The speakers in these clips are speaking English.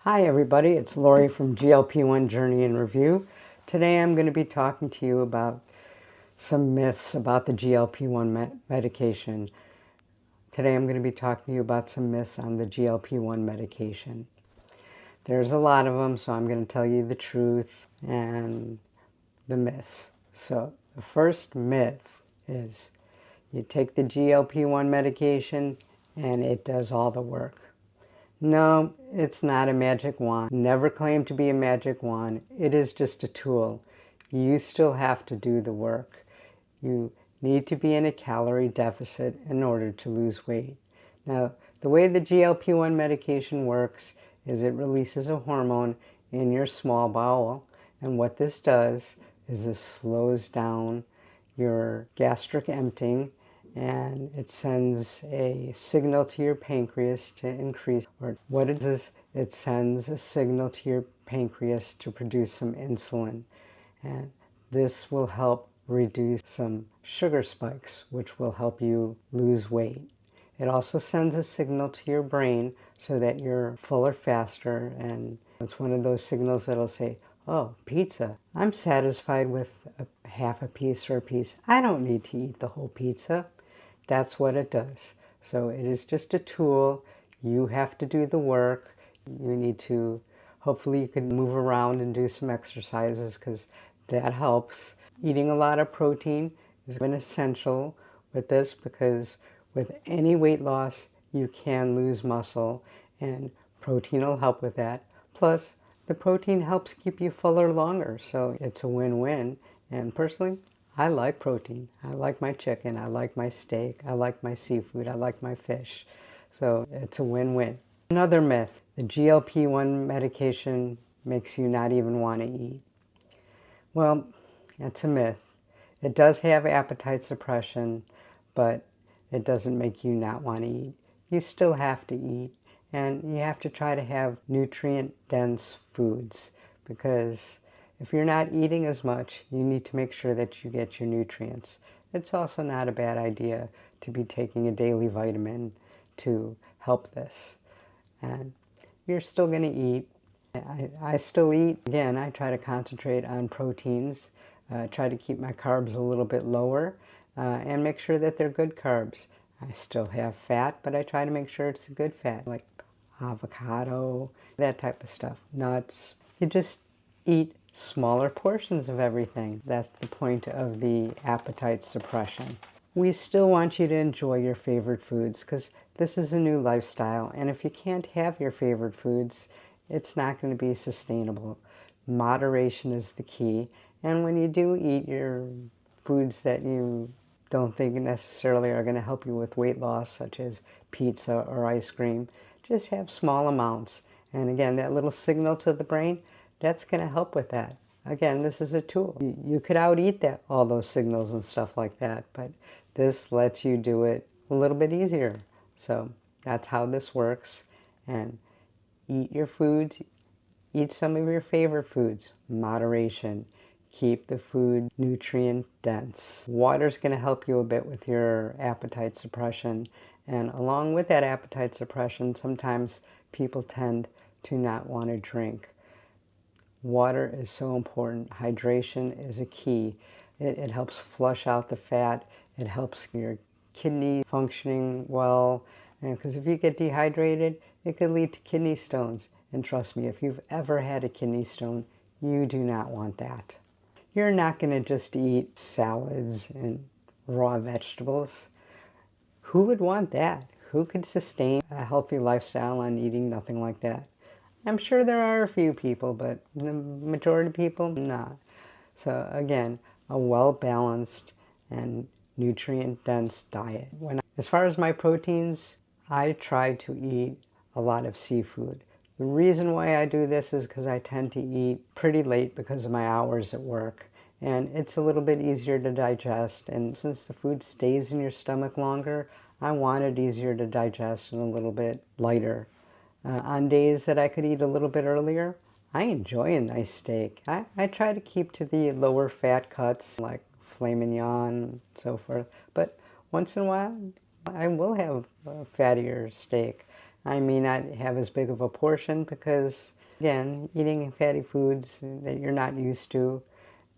Hi everybody, it's Lori from GLP-1 Journey in Review. Today I'm going to be talking to you about some myths about the GLP-1 medication. Today I'm going to be talking to you about some myths on the GLP-1 medication. There's a lot of them, so I'm going to tell you the truth and the myths. So the first myth is you take the GLP-1 medication and it does all the work. No, it's not a magic wand. Never claim to be a magic wand. It is just a tool. You still have to do the work. You need to be in a calorie deficit in order to lose weight. Now, the way the GLP-1 medication works is it releases a hormone in your small bowel, and what this does is this slows down your gastric emptying, and it sends a signal to your pancreas to increase, or what it is, it sends a signal to your pancreas to produce some insulin, and this will help reduce some sugar spikes, which will help you lose weight. It also sends a signal to your brain so that you're fuller faster, and it's one of those signals that'll say, oh, pizza. I'm satisfied with half a piece or a piece. I don't need to eat the whole pizza. That's what it does. So it is just a tool. You have to do the work. You need to, hopefully you can move around and do some exercises because that helps. Eating a lot of protein has been essential with this because with any weight loss, you can lose muscle, and protein will help with that. Plus, the protein helps keep you fuller longer, so it's a win-win. And personally, I like protein. I like my chicken, I like my steak, I like my seafood, I like my fish. So it's a win-win. Another myth, the GLP-1 medication makes you not even want to eat. Well, that's a myth. It does have appetite suppression, but it doesn't make you not want to eat. You still have to eat, and you have to try to have nutrient-dense foods because if you're not eating as much, you need to make sure that you get your nutrients. It's also not a bad idea to be taking a daily vitamin to help this. And you're still going to eat. I still eat. Again, I try to concentrate on proteins, try to keep my carbs a little bit lower, and make sure that they're good carbs. I still have fat, but I try to make sure it's a good fat, like avocado, that type of stuff, nuts. You just eat smaller portions of everything. That's the point of the appetite suppression. We still want you to enjoy your favorite foods because this is a new lifestyle, and if you can't have your favorite foods, it's not going to be sustainable. Moderation is the key, and when you do eat your foods that you don't think necessarily are going to help you with weight loss, such as pizza or ice cream, just have small amounts. And again, that little signal to the brain, that's going to help with that. Again, this is a tool. You could out-eat all those signals and stuff like that, but this lets you do it a little bit easier. So that's how this works. And eat your foods. Eat some of your favorite foods. Moderation. Keep the food nutrient dense. Water's going to help you a bit with your appetite suppression. And along with that appetite suppression, sometimes people tend to not want to drink. Water is so important. Hydration is a key. It helps flush out the fat. It helps your kidney functioning well. Because if you get dehydrated, it could lead to kidney stones. And trust me, if you've ever had a kidney stone, you do not want that. You're not going to just eat salads and raw vegetables. Who would want that? Who could sustain a healthy lifestyle on eating nothing like that? I'm sure there are a few people, but the majority of people, not. So again, a well-balanced and nutrient-dense diet. As far as my proteins, I try to eat a lot of seafood. The reason why I do this is because I tend to eat pretty late because of my hours at work. And it's a little bit easier to digest. And since the food stays in your stomach longer, I want it easier to digest and a little bit lighter. On days that I could eat a little bit earlier, I enjoy a nice steak. I try to keep to the lower fat cuts like filet mignon and so forth. But once in a while, I will have a fattier steak. I may not have as big of a portion because, again, eating fatty foods that you're not used to,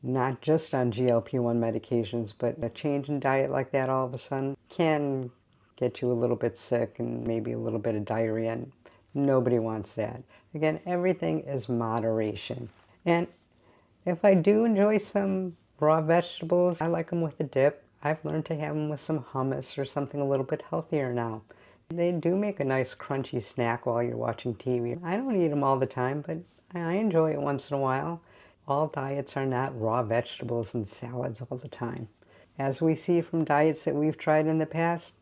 not just on GLP-1 medications, but a change in diet like that all of a sudden can get you a little bit sick and maybe a little bit of diarrhea, and nobody wants that. Again, everything is moderation. And if I do enjoy some raw vegetables, I like them with a dip. I've learned to have them with some hummus or something a little bit healthier now. They do make a nice crunchy snack while you're watching TV. I don't eat them all the time, but I enjoy it once in a while. All diets are not raw vegetables and salads all the time. As we see from diets that we've tried in the past,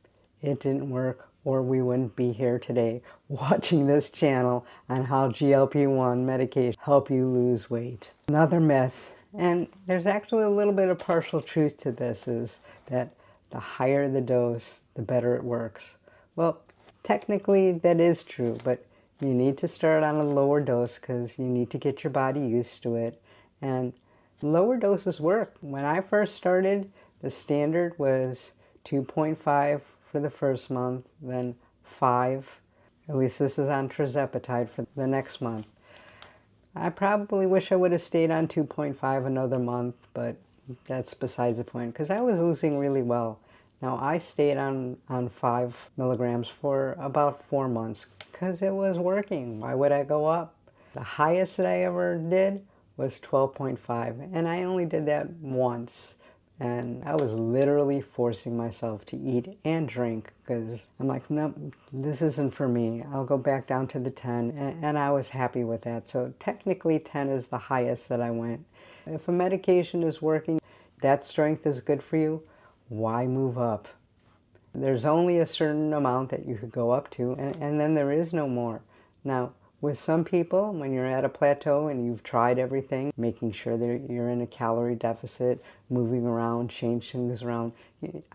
it didn't work, or we wouldn't be here today watching this channel on how GLP-1 medication help you lose weight. Another myth, and there's actually a little bit of partial truth to this, is that the higher the dose, the better it works. Well, technically that is true, but you need to start on a lower dose because you need to get your body used to it. And lower doses work. When I first started, the standard was 2.5 for the first month, then 5. At least this is on tirzepatide for the next month. I probably wish I would have stayed on 2.5 another month, but that's besides the point because I was losing really well. Now I stayed on 5 milligrams for about 4 months because it was working. Why would I go up? The highest that I ever did was 12.5, and I only did that once. And I was literally forcing myself to eat and drink because I'm like, no, this isn't for me. I'll go back down to the 10, and I was happy with that. So technically 10 is the highest that I went. If a medication is working, that strength is good for you, why move up? There's only a certain amount that you could go up to, and then there is no more. Now, with some people, when you're at a plateau and you've tried everything, making sure that you're in a calorie deficit, moving around, change things around.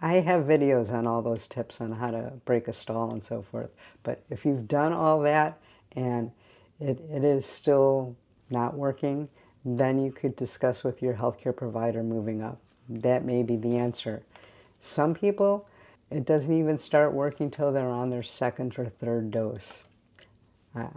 I have videos on all those tips on how to break a stall and so forth. But if you've done all that and it is still not working, then you could discuss with your healthcare provider moving up. That may be the answer. Some people, it doesn't even start working till they're on their second or third dose.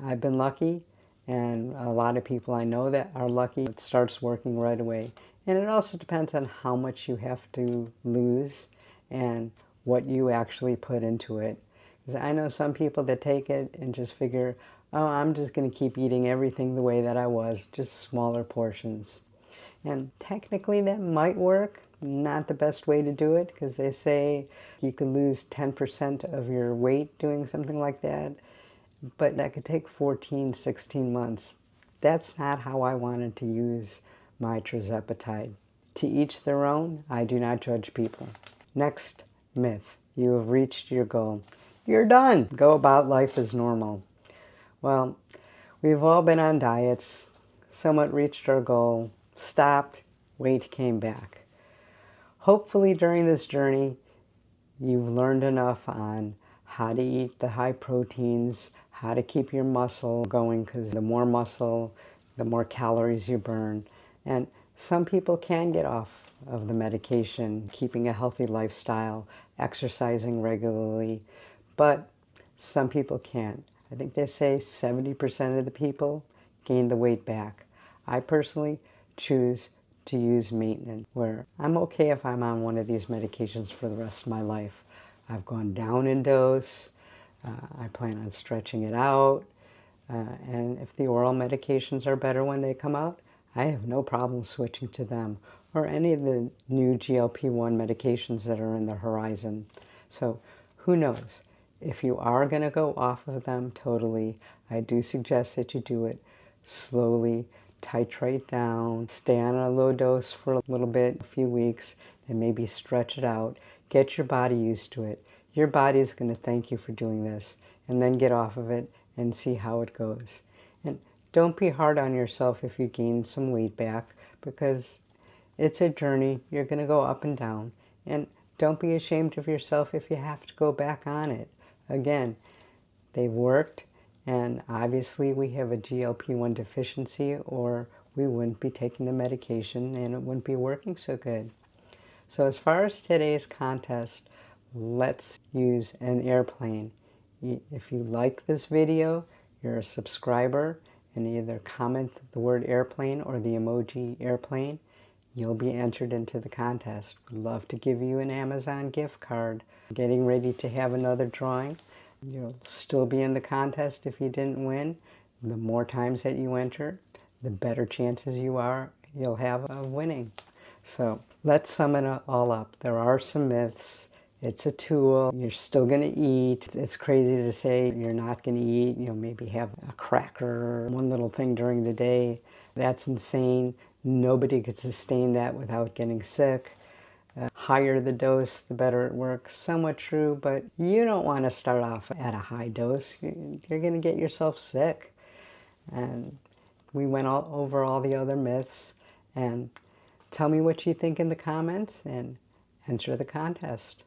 I've been lucky, and a lot of people I know that are lucky, it starts working right away. And it also depends on how much you have to lose and what you actually put into it. Because I know some people that take it and just figure, oh, I'm just going to keep eating everything the way that I was, just smaller portions. And technically that might work. Not the best way to do it, because they say you could lose 10% of your weight doing something like that. But that could take 14, 16 months. That's not how I wanted to use my tirzepatide. To each their own, I do not judge people. Next myth, you have reached your goal. You're done. Go about life as normal. Well, we've all been on diets, somewhat reached our goal, stopped, weight came back. Hopefully during this journey, you've learned enough on how to eat the high proteins, how to keep your muscle going, because the more muscle, the more calories you burn. And some people can get off of the medication, keeping a healthy lifestyle, exercising regularly, but some people can't. I think they say 70% of the people gain the weight back. I personally choose to use maintenance, where I'm okay if I'm on one of these medications for the rest of my life. I've gone down in dose. I plan on stretching it out. And if the oral medications are better when they come out, I have no problem switching to them, or any of the new GLP-1 medications that are in the horizon. So who knows? If you are going to go off of them totally, I do suggest that you do it slowly, titrate down, stay on a low dose for a little bit, a few weeks, and maybe stretch it out. Get your body used to it. Your body's going to thank you for doing this, and then get off of it and see how it goes. And don't be hard on yourself if you gain some weight back, because it's a journey. You're going to go up and down. And don't be ashamed of yourself if you have to go back on it. Again, they've worked, and obviously we have a GLP-1 deficiency, or we wouldn't be taking the medication and it wouldn't be working so good. So as far as today's contest, let's use an airplane. If you like this video, you're a subscriber, and either comment the word airplane or the emoji airplane, you'll be entered into the contest. We'd love to give you an Amazon gift card. Getting ready to have another drawing. You'll still be in the contest if you didn't win. The more times that you enter, the better chances you'll have of winning. So let's sum it all up. There are some myths. It's a tool. You're still going to eat. It's crazy to say you're not going to eat. Maybe have a cracker, one little thing during the day. That's insane. Nobody could sustain that without getting sick. Higher the dose, the better it works. Somewhat true, but you don't want to start off at a high dose. You're going to get yourself sick. And we went over all the other myths. And tell me what you think in the comments and enter the contest.